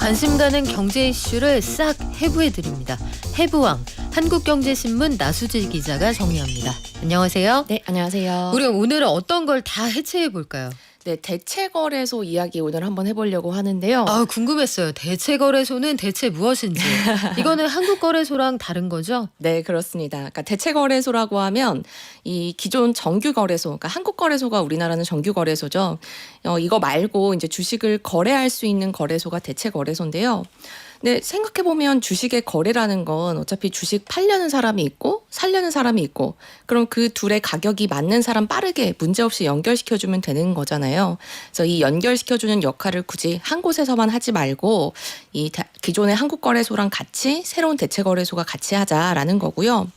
관심 가는 경제 이슈를 싹 해부해드립니다. 해부왕, 한국경제신문 나수지 기자가 정리합니다. 안녕하세요. 네, 안녕하세요. 우리 오늘은 어떤 걸 다 해체해볼까요? 네, 대체거래소 이야기 오늘 한번 해보려고 하는데요. 궁금했어요. 대체거래소는 대체 무엇인지. 이거는 한국거래소랑 다른 거죠? 네, 그렇습니다. 그러니까 대체거래소라고 하면 이 기존 정규거래소, 그러니까 한국거래소가 우리나라는 정규거래소죠. 이거 말고 이제 주식을 거래할 수 있는 거래소가 대체거래소인데요. 근데 생각해보면 주식의 거래라는 건 어차피 주식 팔려는 사람이 있고 살려는 사람이 있고 그럼 그 둘의 가격이 맞는 사람 빠르게 문제없이 연결시켜주면 되는 거잖아요. 그래서 이 연결시켜주는 역할을 굳이 한 곳에서만 하지 말고 이 기존의 한국거래소랑 같이 새로운 대체거래소가 같이 하자라는 거고요.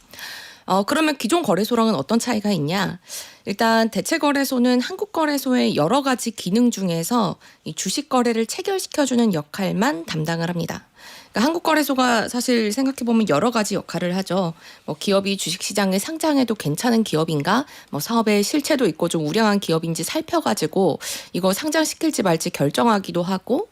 그러면 기존 거래소랑은 어떤 차이가 있냐? 일단 대체거래소는 한국거래소의 여러 가지 기능 중에서 이 주식 거래를 체결시켜주는 역할만 담당을 합니다. 그러니까 한국거래소가 사실 생각해보면 여러 가지 역할을 하죠. 기업이 주식시장에 상장해도 괜찮은 기업인가? 사업에 실체도 있고 좀 우량한 기업인지 살펴가지고 이거 상장시킬지 말지 결정하기도 하고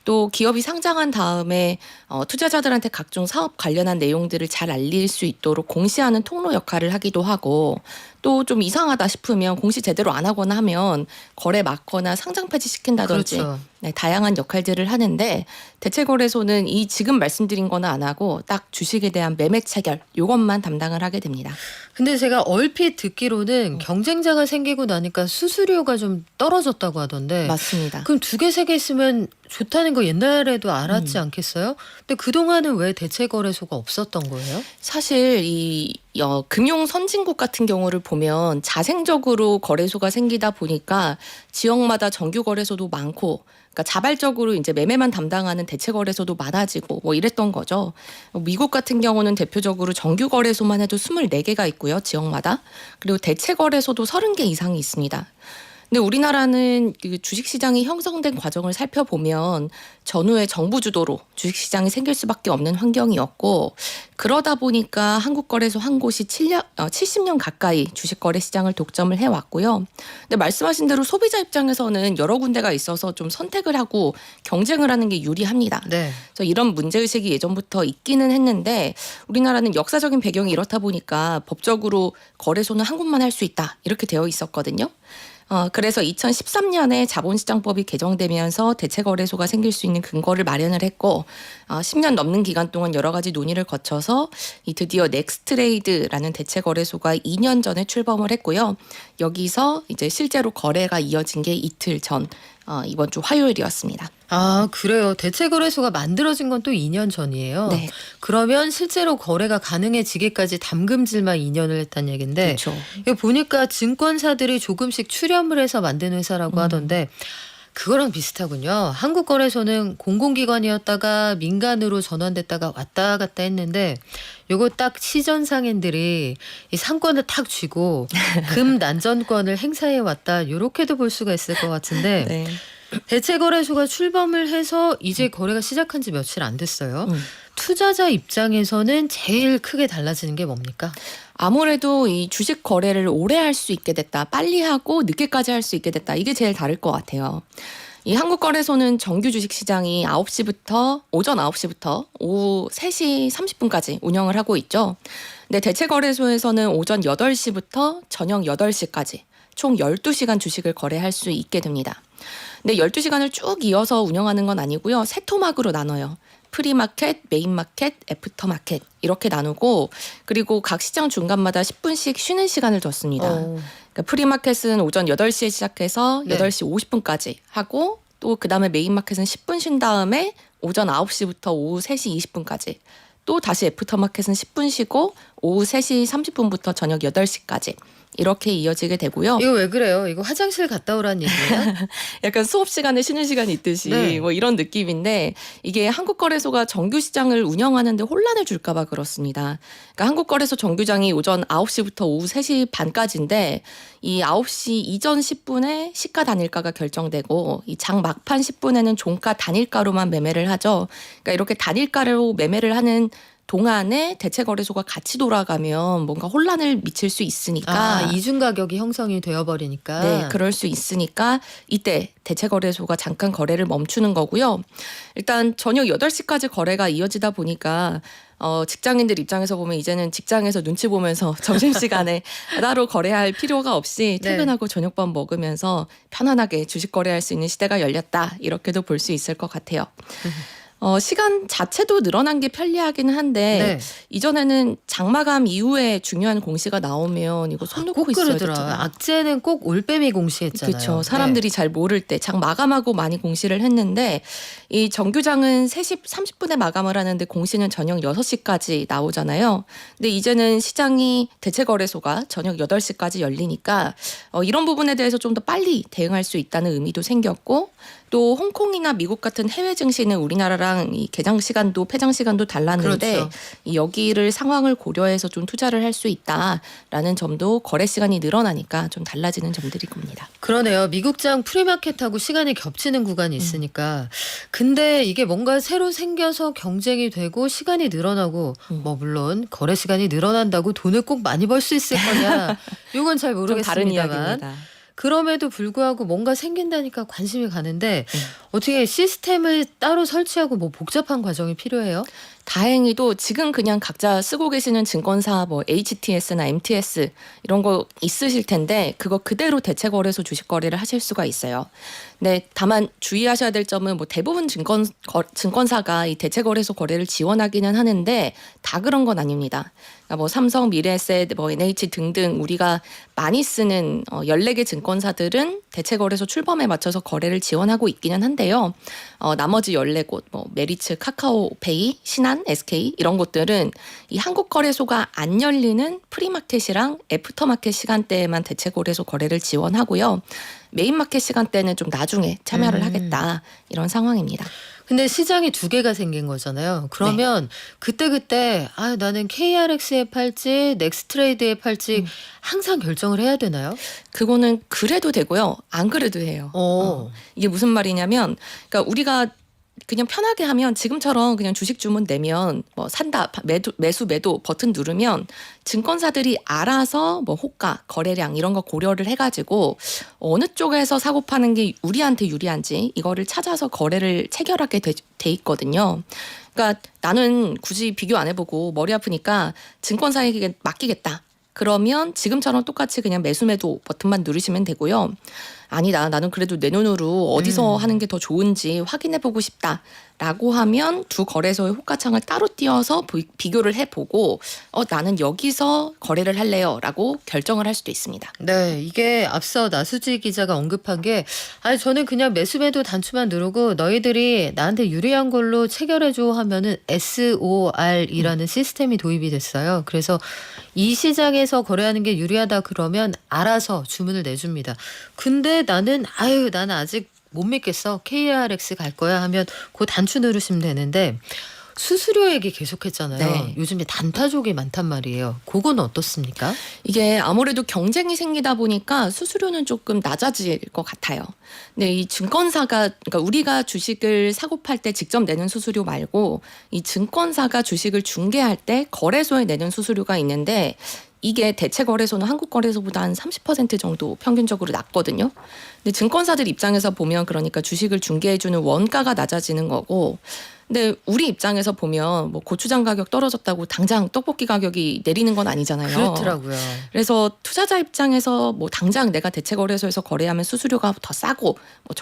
또 기업이 상장한 다음에 투자자들한테 각종 사업 관련한 내용들을 잘 알릴 수 있도록 공시하는 통로 역할을 하기도 하고 또 좀 이상하다 싶으면 공시 제대로 안 하거나 하면 거래 막거나 상장 폐지 시킨다든지 그렇죠. 네, 다양한 역할들을 하는데 대체거래소는 이 지금 말씀드린 거는 안 하고 딱 주식에 대한 매매 체결 이것만 담당을 하게 됩니다. 근데 제가 얼핏 듣기로는 경쟁자가 생기고 나니까 수수료가 좀 떨어졌다고 하던데. 맞습니다. 그럼 두 개, 세 개 있으면 좋다는 거 옛날에도 알았지 않겠어요? 근데 그동안은 왜 대체거래소가 없었던 거예요? 사실 이 금융 선진국 같은 경우를 보면 자생적으로 거래소가 생기다 보니까 지역마다 정규 거래소도 많고 그러니까 자발적으로 이제 매매만 담당하는 대체 거래소도 많아지고 이랬던 거죠. 미국 같은 경우는 대표적으로 정규 거래소만 해도 24개가 있고요. 지역마다. 그리고 대체 거래소도 30개 이상이 있습니다. 근데 우리나라는 그 주식시장이 형성된 과정을 살펴보면 전후에 정부 주도로 주식시장이 생길 수밖에 없는 환경이었고 그러다 보니까 한국거래소 한 곳이 70년 가까이 주식거래 시장을 독점을 해왔고요. 근데 말씀하신 대로 소비자 입장에서는 여러 군데가 있어서 좀 선택을 하고 경쟁을 하는 게 유리합니다. 네. 그래서 이런 문제의식이 예전부터 있기는 했는데 우리나라는 역사적인 배경이 이렇다 보니까 법적으로 거래소는 한 곳만 할 수 있다 이렇게 되어 있었거든요. 그래서 2013년에 자본시장법이 개정되면서 대체거래소가 생길 수 있는 근거를 마련을 했고 10년 넘는 기간 동안 여러 가지 논의를 거쳐서 드디어 넥스트레이드라는 대체거래소가 2년 전에 출범을 했고요. 여기서 이제 실제로 거래가 이어진 게 이틀 전 이번 주 화요일이었습니다. 그래요. 대체거래소가 만들어진 건 또 2년 전이에요. 네. 그러면 실제로 거래가 가능해지기까지 담금질만 2년을 했다는 얘긴데 그렇죠. 이거 보니까 증권사들이 조금씩 출연을 해서 만든 회사라고 하던데 그거랑 비슷하군요. 한국거래소는 공공기관이었다가 민간으로 전환됐다가 왔다 갔다 했는데 요거 딱 시전상인들이 이 상권을 탁 쥐고 금난전권을 행사해 왔다 요렇게도 볼 수가 있을 것 같은데 네. 대체거래소가 출범을 해서 이제 거래가 시작한 지 며칠 안 됐어요. 투자자 입장에서는 제일 크게 달라지는 게 뭡니까? 아무래도 이 주식 거래를 오래 할 수 있게 됐다. 빨리 하고 늦게까지 할 수 있게 됐다. 이게 제일 다를 것 같아요. 이 한국거래소는 정규 주식시장이 오전 9시부터 오후 3시 30분까지 운영을 하고 있죠. 근데 대체거래소에서는 오전 8시부터 저녁 8시까지 총 12시간 주식을 거래할 수 있게 됩니다. 근데 12시간을 쭉 이어서 운영하는 건 아니고요. 세 토막으로 나눠요. 프리마켓, 메인마켓, 애프터마켓 이렇게 나누고 그리고 각 시장 중간마다 10분씩 쉬는 시간을 뒀습니다. 그러니까 프리마켓은 오전 8시에 시작해서 네. 8시 50분까지 하고 또 그다음에 메인마켓은 10분 쉰 다음에 오전 9시부터 오후 3시 20분까지 또 다시 애프터마켓은 10분 쉬고 오후 3시 30분부터 저녁 8시까지 이렇게 이어지게 되고요. 이거 왜 그래요? 이거 화장실 갔다 오라는 얘기예요? 약간 수업 시간에 쉬는 시간이 있듯이 네. 이런 느낌인데 이게 한국거래소가 정규 시장을 운영하는데 혼란을 줄까 봐 그렇습니다. 그러니까 한국거래소 정규장이 오전 9시부터 오후 3시 반까지인데 이 9시 이전 10분에 시가 단일가가 결정되고 이 장 막판 10분에는 종가 단일가로만 매매를 하죠. 그러니까 이렇게 단일가로 매매를 하는 동안에 대체 거래소가 같이 돌아가면 뭔가 혼란을 미칠 수 있으니까 이중 가격이 형성이 되어버리니까. 네, 그럴 수 있으니까 이때 대체 거래소가 잠깐 거래를 멈추는 거고요. 일단 저녁 8시까지 거래가 이어지다 보니까 직장인들 입장에서 보면 이제는 직장에서 눈치 보면서 점심시간에 따로 거래할 필요가 없이 네. 퇴근하고 저녁밥 먹으면서 편안하게 주식 거래할 수 있는 시대가 열렸다. 이렇게도 볼 수 있을 것 같아요. 시간 자체도 늘어난 게 편리하기는 한데 네. 이전에는 장마감 이후에 중요한 공시가 나오면 이거 손 놓고 꼭 있어야 그러더라. 됐잖아요. 악재는 꼭 올빼미 공시했잖아요. 그렇죠. 사람들이 잘 모를 때 장 마감하고 많이 공시를 했는데 이 정규장은 3시 30분에 마감을 하는데 공시는 저녁 6시까지 나오잖아요. 근데 이제는 시장이 대체거래소가 저녁 8시까지 열리니까 이런 부분에 대해서 좀 더 빨리 대응할 수 있다는 의미도 생겼고 또 홍콩이나 미국 같은 해외 증시는 우리나라랑 이 개장 시간도 폐장 시간도 달랐는데 그렇죠. 이 여기를 상황을 고려해서 좀 투자를 할 수 있다라는 점도 거래 시간이 늘어나니까 좀 달라지는 점들이 봅니다. 그러네요. 미국장 프리마켓하고 시간이 겹치는 구간이 있으니까. 근데 이게 뭔가 새로 생겨서 경쟁이 되고 시간이 늘어나고 뭐 물론 거래 시간이 늘어난다고 돈을 꼭 많이 벌 수 있을 거냐. 이건 잘 좀 다른 모르겠습니다만. 이야기입니다. 그럼에도 불구하고 뭔가 생긴다니까 관심이 가는데 어떻게 시스템을 따로 설치하고 뭐 복잡한 과정이 필요해요? 다행히도 지금 그냥 각자 쓰고 계시는 증권사 뭐 HTS나 MTS 이런 거 있으실 텐데 그거 그대로 대체거래소 주식 거래를 하실 수가 있어요. 네, 다만 주의하셔야 될 점은 뭐 대부분 증권사가 이 대체거래소 거래를 지원하기는 하는데 다 그런 건 아닙니다. 그러니까 뭐 삼성, 미래에셋, 뭐 NH 등등 우리가 많이 쓰는 14개 증권사들은 대체거래소 출범에 맞춰서 거래를 지원하고 있기는 한데요. 나머지 14곳 뭐 메리츠, 카카오페이, 신한, SK 이런 곳들은 이 한국거래소가 안 열리는 프리마켓이랑 애프터마켓 시간대에만 대체거래소 거래를 지원하고요. 메인마켓 시간대는 좀 나중에 참여를 하겠다 이런 상황입니다. 근데 시장이 두 개가 생긴 거잖아요. 그러면 그때그때 나는 KRX에 팔지 넥스트레이드에 팔지 항상 결정을 해야 되나요? 그거는 그래도 되고요. 안 그래도 해요. 이게 무슨 말이냐면 그러니까 우리가 그냥 편하게 하면 지금처럼 그냥 주식 주문 내면 뭐 산다 매수 매도 버튼 누르면 증권사들이 알아서 뭐 호가 거래량 이런 거 고려를 해가지고 어느 쪽에서 사고 파는 게 우리한테 유리한지 이거를 찾아서 거래를 체결하게 돼 있거든요. 그러니까 나는 굳이 비교 안 해보고 머리 아프니까 증권사에게 맡기겠다. 그러면 지금처럼 똑같이 그냥 매수 매도 버튼만 누르시면 되고요. 아니다. 나는 그래도 내 눈으로 어디서 하는 게 더 좋은지 확인해보고 싶다라고 하면 두 거래소의 호가창을 따로 띄워서 비교를 해보고 나는 여기서 거래를 할래요라고 결정을 할 수도 있습니다. 네, 이게 앞서 나수지 기자가 언급한 게 저는 그냥 매수매도 단추만 누르고 너희들이 나한테 유리한 걸로 체결해줘 하면은 SOR이라는 시스템이 도입이 됐어요. 그래서 이 시장에서 거래하는 게 유리하다 그러면 알아서 주문을 내줍니다. 근데 나는 아직 못 믿겠어. KRX 갈 거야 하면 그 단추 누르시면 되는데 수수료 얘기 계속했잖아요. 네. 요즘에 단타족이 많단 말이에요. 그건 어떻습니까? 이게 아무래도 경쟁이 생기다 보니까 수수료는 조금 낮아질 것 같아요. 근데 이 증권사가 그러니까 우리가 주식을 사고 팔 때 직접 내는 수수료 말고 이 증권사가 주식을 중개할 때 거래소에 내는 수수료가 있는데 이게 대체 거래소는 한국 거래소보다 한 30% 정도 평균적으로 낮거든요. 근데 증권사들 입장에서 보면 그러니까 주식을 중개해주는 원가가 낮아지는 거고 근데 우리 입장에서 보면 뭐 고추장 가격 떨어졌다고 당장 떡볶이 가격이 내리는 건 아니잖아요. 그렇더라고요. 그래서 투자자 입장에서 뭐 당장 내가 대체 거래소에서 거래하면 수수료가 더 싸고 뭐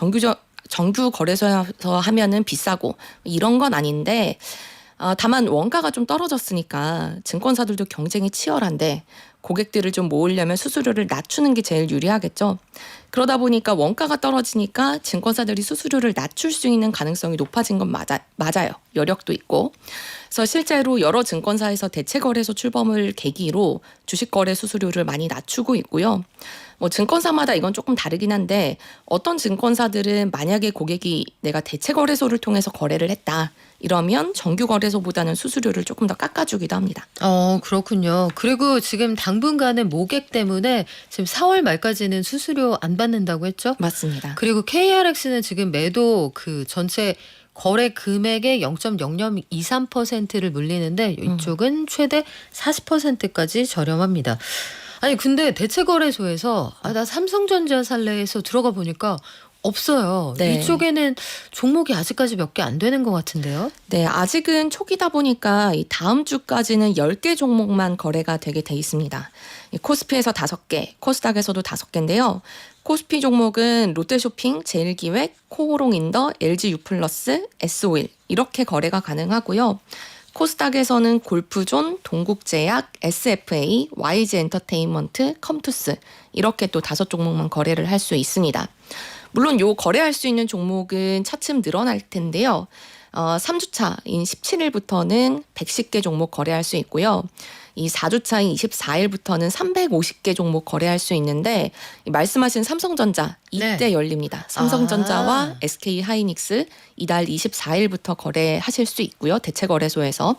정규 거래소에서 하면은 비싸고 이런 건 아닌데 다만 원가가 좀 떨어졌으니까 증권사들도 경쟁이 치열한데 고객들을 좀 모으려면 수수료를 낮추는 게 제일 유리하겠죠. 그러다 보니까 원가가 떨어지니까 증권사들이 수수료를 낮출 수 있는 가능성이 높아진 건 맞아요. 여력도 있고. 그래서 실제로 여러 증권사에서 대체거래소 출범을 계기로 주식거래 수수료를 많이 낮추고 있고요. 뭐 증권사마다 이건 조금 다르긴 한데 어떤 증권사들은 만약에 고객이 내가 대체거래소를 통해서 거래를 했다. 이러면 정규거래소보다는 수수료를 조금 더 깎아주기도 합니다. 그렇군요. 그리고 지금 당분간은 모객 때문에 지금 4월 말까지는 수수료 안 받는다고 했죠? 맞습니다. 그리고 KRX는 지금 매도 그 전체 거래 금액의 0.0023%를 물리는데 이쪽은 최대 40%까지 저렴합니다. 아니 근데 대체거래소에서 나 삼성전자 살래해서 들어가 보니까 없어요. 네. 이쪽에는 종목이 아직까지 몇 개 안 되는 것 같은데요. 네, 아직은 초기다 보니까 이 다음 주까지는 10개 종목만 거래가 되게 돼 있습니다. 이 코스피에서 5개, 코스닥에서도 5개인데요. 코스피 종목은 롯데쇼핑, 제일기획, 코오롱인더, LG유플러스, S오일 이렇게 거래가 가능하고요. 코스닥에서는 골프존, 동국제약, SFA, YG엔터테인먼트, 컴투스 이렇게 또 5종목만 거래를 할 수 있습니다. 물론 요 거래할 수 있는 종목은 차츰 늘어날 텐데요. 3주차인 17일부터는 110개 종목 거래할 수 있고요. 이 4주차인 24일부터는 350개 종목 거래할 수 있는데 말씀하신 삼성전자 이때 네. 열립니다. 삼성전자와 아. SK하이닉스 이달 24일부터 거래하실 수 있고요. 대체거래소에서.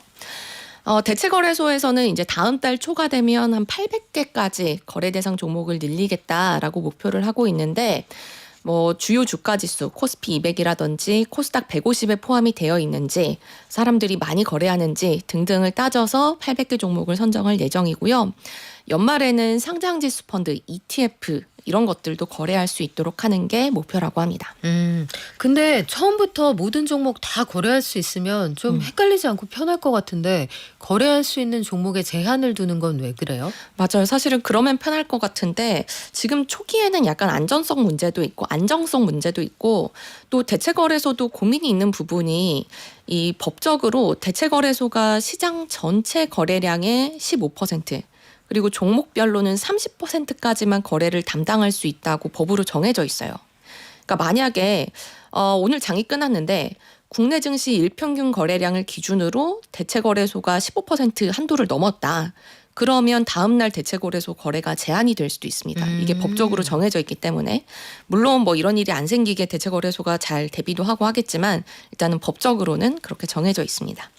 대체거래소에서는 이제 다음 달 초가 되면 한 800개까지 거래 대상 종목을 늘리겠다라고 목표를 하고 있는데 뭐 주요 주가 지수 코스피 200이라든지 코스닥 150에 포함이 되어 있는지 사람들이 많이 거래하는지 등등을 따져서 800개 종목을 선정할 예정이고요. 연말에는 상장지수 펀드 ETF 이런 것들도 거래할 수 있도록 하는 게 목표라고 합니다. 근데 처음부터 모든 종목 다 거래할 수 있으면 좀 헷갈리지 않고 편할 것 같은데 거래할 수 있는 종목에 제한을 두는 건 왜 그래요? 맞아요. 사실은 그러면 편할 것 같은데 지금 초기에는 약간 안전성 문제도 있고 안정성 문제도 있고 또 대체거래소도 고민이 있는 부분이 이 법적으로 대체거래소가 시장 전체 거래량의 15% 그리고 종목별로는 30%까지만 거래를 담당할 수 있다고 법으로 정해져 있어요. 그러니까 만약에 오늘 장이 끝났는데 국내 증시 일평균 거래량을 기준으로 대체거래소가 15% 한도를 넘었다. 그러면 다음 날 대체거래소 거래가 제한이 될 수도 있습니다. 이게 법적으로 정해져 있기 때문에 물론 뭐 이런 일이 안 생기게 대체거래소가 잘 대비도 하고 하겠지만 일단은 법적으로는 그렇게 정해져 있습니다.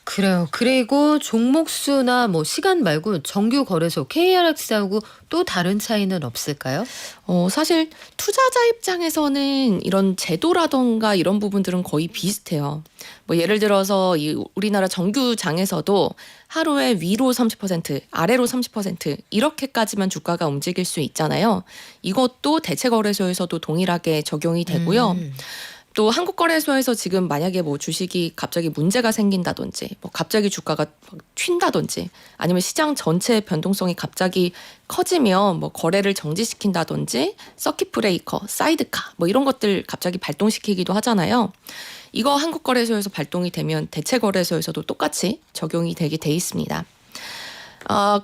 그래요. 그리고 종목 수나 뭐 시간 말고 정규 거래소 KRX하고 또 다른 차이는 없을까요? 사실 투자자 입장에서는 이런 제도라던가 이런 부분들은 거의 비슷해요. 뭐 예를 들어서 이 우리나라 정규장에서도 하루에 위로 30%, 아래로 30% 이렇게까지만 주가가 움직일 수 있잖아요. 이것도 대체거래소에서도 동일하게 적용이 되고요. 또 한국거래소에서 지금 만약에 뭐 주식이 갑자기 문제가 생긴다든지 뭐 갑자기 주가가 막 튄다든지 아니면 시장 전체의 변동성이 갑자기 커지면 뭐 거래를 정지시킨다든지 서킷 브레이커, 사이드카 뭐 이런 것들 갑자기 발동시키기도 하잖아요. 이거 한국거래소에서 발동이 되면 대체거래소에서도 똑같이 적용이 되게 돼 있습니다.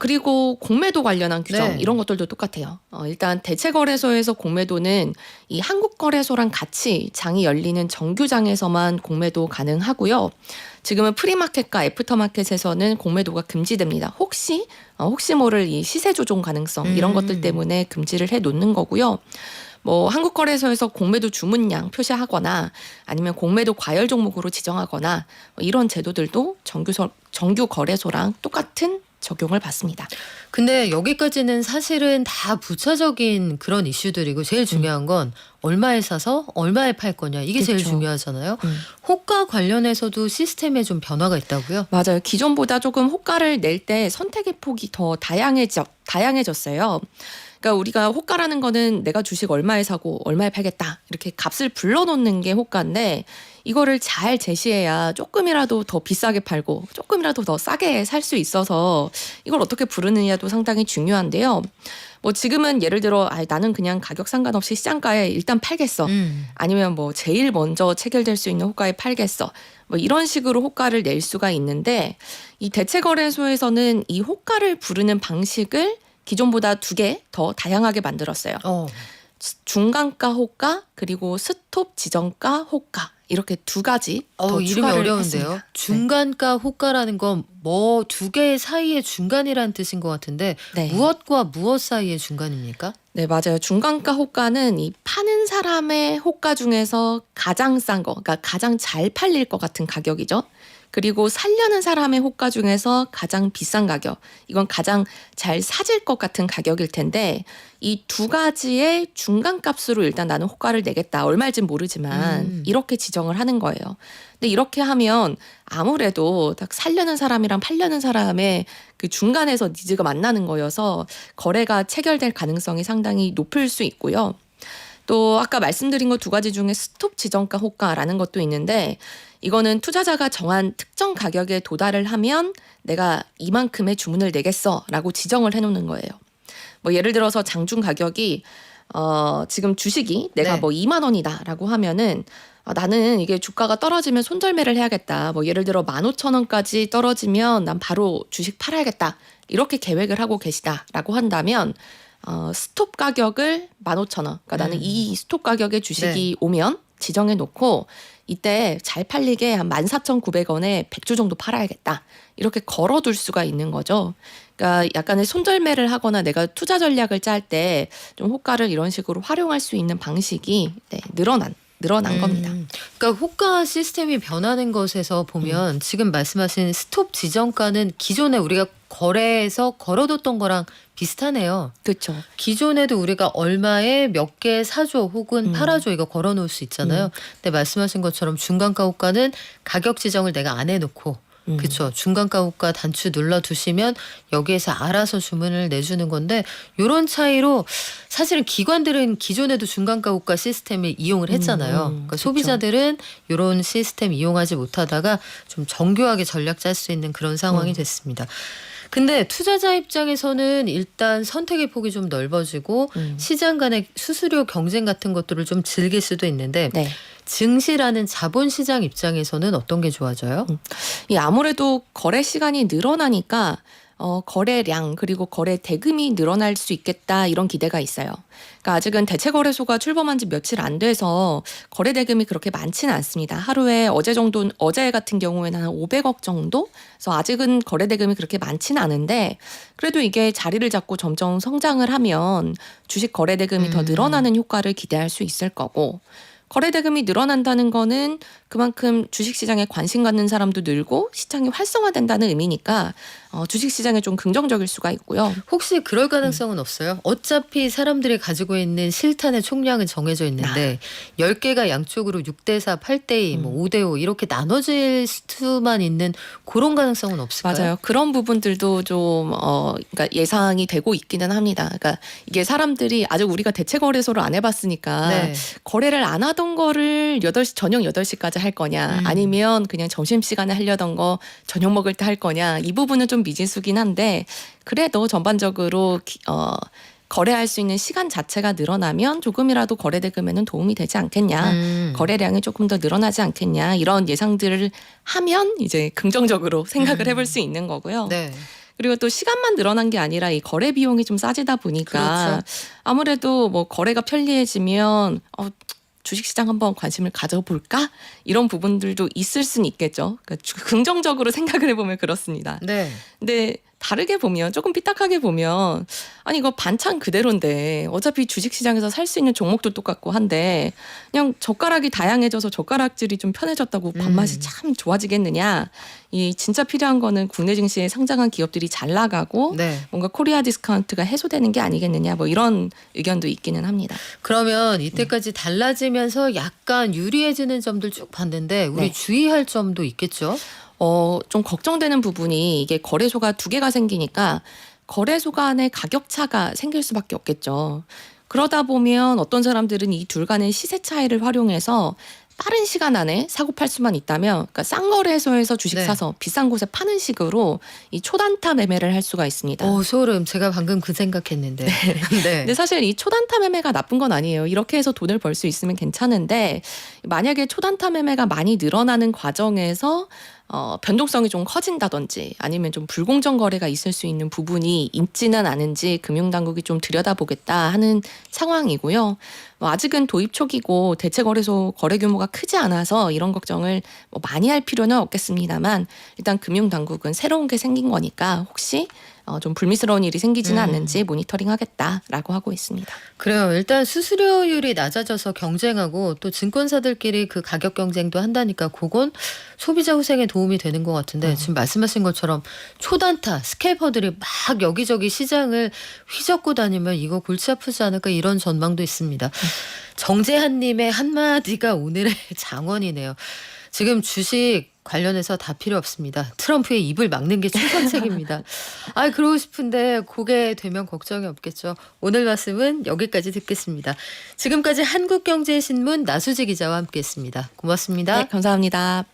그리고 공매도 관련한 규정 네. 이런 것들도 똑같아요. 일단 대체거래소에서 공매도는 이 한국거래소랑 같이 장이 열리는 정규장에서만 공매도 가능하고요. 지금은 프리마켓과 애프터마켓에서는 공매도가 금지됩니다. 혹시 모를 이 시세 조종 가능성 이런 것들 때문에 금지를 해 놓는 거고요. 뭐 한국거래소에서 공매도 주문량 표시하거나 아니면 공매도 과열 종목으로 지정하거나 이런 제도들도 정규 거래소랑 똑같은 적용을 받습니다. 근데 여기까지는 사실은 다 부차적인 그런 이슈들이고 제일 중요한 건 얼마에 사서 얼마에 팔 거냐 이게 제일 그쵸. 중요하잖아요. 호가 관련해서도 시스템에 좀 변화가 있다고요? 맞아요. 기존보다 조금 호가를 낼 때 선택의 폭이 더 다양해졌어요. 그러니까 우리가 호가라는 거는 내가 주식 얼마에 사고 얼마에 팔겠다 이렇게 값을 불러놓는 게 호가인데 이거를 잘 제시해야 조금이라도 더 비싸게 팔고 조금이라도 더 싸게 살 수 있어서 이걸 어떻게 부르느냐도 상당히 중요한데요. 뭐 지금은 예를 들어 나는 그냥 가격 상관없이 시장가에 일단 팔겠어. 아니면 뭐 제일 먼저 체결될 수 있는 호가에 팔겠어. 뭐 이런 식으로 호가를 낼 수가 있는데 이 대체거래소에서는 이 호가를 부르는 방식을 기존보다 2개 더 다양하게 만들었어요. 중간가 호가 그리고 스톱 지정가 호가 이렇게 2가지 더 이름이 추가를 어려운데요. 했습니다. 중간가 호가라는 건 뭐 두 개 사이의 중간이라는 뜻인 것 같은데 네. 무엇과 무엇 사이의 중간입니까? 네, 맞아요. 중간가 호가는 이 파는 사람의 호가 중에서 가장 싼 거, 그러니까 가장 잘 팔릴 것 같은 가격이죠. 그리고 살려는 사람의 호가 중에서 가장 비싼 가격, 이건 가장 잘 사질 것 같은 가격일 텐데 이 두 가지의 중간값으로 일단 나는 호가를 내겠다. 얼마일진 모르지만 이렇게 지정을 하는 거예요. 근데 이렇게 하면 아무래도 딱 살려는 사람이랑 팔려는 사람의 그 중간에서 니즈가 만나는 거여서 거래가 체결될 가능성이 상당히 높을 수 있고요. 또 아까 말씀드린 것 두 가지 중에 스톱 지정가 호가라는 것도 있는데 이거는 투자자가 정한 특정 가격에 도달을 하면 내가 이만큼의 주문을 내겠어라고 지정을 해놓는 거예요. 뭐 예를 들어서 장중 가격이 지금 주식이 내가 네. 뭐 2만 원이다라고 하면은 나는 이게 주가가 떨어지면 손절매를 해야겠다. 뭐 예를 들어 15,000원까지 떨어지면 난 바로 주식 팔아야겠다. 이렇게 계획을 하고 계시다라고 한다면 스톱 가격을 15,000원. 그러니까 나는 이 스톱 가격의 주식이 오면 지정해 놓고 이때 잘 팔리게 한 14,900원에 100주 정도 팔아야겠다. 이렇게 걸어둘 수가 있는 거죠. 그러니까 약간의 손절매를 하거나 내가 투자 전략을 짤 때 좀 호가를 이런 식으로 활용할 수 있는 방식이 늘어난 겁니다. 그러니까 호가 시스템이 변하는 것에서 보면 지금 말씀하신 스톱 지정가는 기존에 우리가 거래해서 걸어뒀던 거랑 비슷하네요. 그렇죠. 기존에도 우리가 얼마에 몇 개 사줘 혹은 팔아줘 이거 걸어놓을 수 있잖아요. 근데 말씀하신 것처럼 중간가 호가는 가격 지정을 내가 안 해놓고 그렇죠. 중간가 호가 단추 눌러두시면 여기에서 알아서 주문을 내주는 건데 이런 차이로 사실은 기관들은 기존에도 중간가 호가 시스템을 이용을 했잖아요. 그러니까 그쵸. 소비자들은 이런 시스템 이용하지 못하다가 좀 정교하게 전략 짤 수 있는 그런 상황이 됐습니다. 근데 투자자 입장에서는 일단 선택의 폭이 좀 넓어지고 시장 간의 수수료 경쟁 같은 것들을 좀 즐길 수도 있는데 네. 증시라는 자본시장 입장에서는 어떤 게 좋아져요? 이 아무래도 거래 시간이 늘어나니까 거래량 그리고 거래 대금이 늘어날 수 있겠다 이런 기대가 있어요. 그러니까 아직은 대체거래소가 출범한 지 며칠 안 돼서 거래 대금이 그렇게 많지는 않습니다. 하루에 어제 같은 경우에는 한 500억 정도? 그래서 아직은 거래 대금이 그렇게 많지는 않은데 그래도 이게 자리를 잡고 점점 성장을 하면 주식 거래 대금이 더 늘어나는 효과를 기대할 수 있을 거고 거래 대금이 늘어난다는 거는 그만큼 주식시장에 관심 갖는 사람도 늘고 시장이 활성화된다는 의미니까 주식시장에 좀 긍정적일 수가 있고요. 혹시 그럴 가능성은 없어요? 어차피 사람들이 가지고 있는 실탄의 총량은 정해져 있는데 10개가 양쪽으로 6대4, 8대2, 뭐 5대5 이렇게 나눠질 수만 있는 그런 가능성은 없을까요? 맞아요. 그런 부분들도 좀 그러니까 예상이 되고 있기는 합니다. 그러니까 이게 사람들이 아직 우리가 대체거래소를 안 해봤으니까 네. 거래를 안 하던 거를 저녁 8시까지 할 거냐 아니면 그냥 점심시간에 하려던 거 저녁 먹을 때 할 거냐 이 부분은 좀 미지수긴 한데 그래도 전반적으로 거래할 수 있는 시간 자체가 늘어나면 조금이라도 거래 대금에는 도움이 되지 않겠냐. 거래량이 조금 더 늘어나지 않겠냐. 이런 예상들을 하면 이제 긍정적으로 생각을 해볼 수 있는 거고요. 네. 그리고 또 시간만 늘어난 게 아니라 이 거래 비용이 좀 싸지다 보니까 그렇죠. 아무래도 뭐 거래가 편리해지면 주식시장 한번 관심을 가져볼까? 이런 부분들도 있을 수는 있겠죠. 그러니까 긍정적으로 생각을 해보면 그렇습니다. 네. 근데 다르게 보면 조금 삐딱하게 보면 아니 이거 반찬 그대로인데 어차피 주식시장에서 살 수 있는 종목도 똑같고 한데 그냥 젓가락이 다양해져서 젓가락질이 좀 편해졌다고 밥맛이 참 좋아지겠느냐. 이 진짜 필요한 거는 국내 증시에 상장한 기업들이 잘 나가고 네. 뭔가 코리아 디스카운트가 해소되는 게 아니겠느냐 뭐 이런 의견도 있기는 합니다. 그러면 이때까지 달라지면서 약간 유리해지는 점들 쭉 봤는데 우리 네. 주의할 점도 있겠죠? 좀 걱정되는 부분이 이게 거래소가 두 개가 생기니까 거래소 간의 가격 차가 생길 수밖에 없겠죠. 그러다 보면 어떤 사람들은 이 둘 간의 시세 차이를 활용해서 빠른 시간 안에 사고 팔 수만 있다면 그러니까 싼 거래소에서 주식 네. 사서 비싼 곳에 파는 식으로 이 초단타 매매를 할 수가 있습니다. 소름. 제가 방금 그 생각했는데. 네. 근데 사실 이 초단타 매매가 나쁜 건 아니에요. 이렇게 해서 돈을 벌 수 있으면 괜찮은데 만약에 초단타 매매가 많이 늘어나는 과정에서 변동성이 좀 커진다든지 아니면 좀 불공정 거래가 있을 수 있는 부분이 있지는 않은지 금융당국이 좀 들여다보겠다 하는 상황이고요. 아직은 도입 초기고 대체거래소 거래 규모가 크지 않아서 이런 걱정을 많이 할 필요는 없겠습니다만 일단 금융당국은 새로운 게 생긴 거니까 혹시 좀 불미스러운 일이 생기지는 않는지 모니터링하겠다라고 하고 있습니다. 그래요. 일단 수수료율이 낮아져서 경쟁하고 또 증권사들끼리 그 가격 경쟁도 한다니까 그건 소비자 후생에 도움이 되는 것 같은데 지금 말씀하신 것처럼 초단타 스캘퍼들이 막 여기저기 시장을 휘젓고 다니면 이거 골치 아프지 않을까 이런 전망도 있습니다. 정재한님의 한마디가 오늘의 장원이네요. 지금 주식 관련해서 다 필요 없습니다. 트럼프의 입을 막는 게 최선책입니다. 아, 그러고 싶은데 그게 되면 걱정이 없겠죠. 오늘 말씀은 여기까지 듣겠습니다. 지금까지 한국경제신문 나수지 기자와 함께했습니다. 고맙습니다. 네, 감사합니다.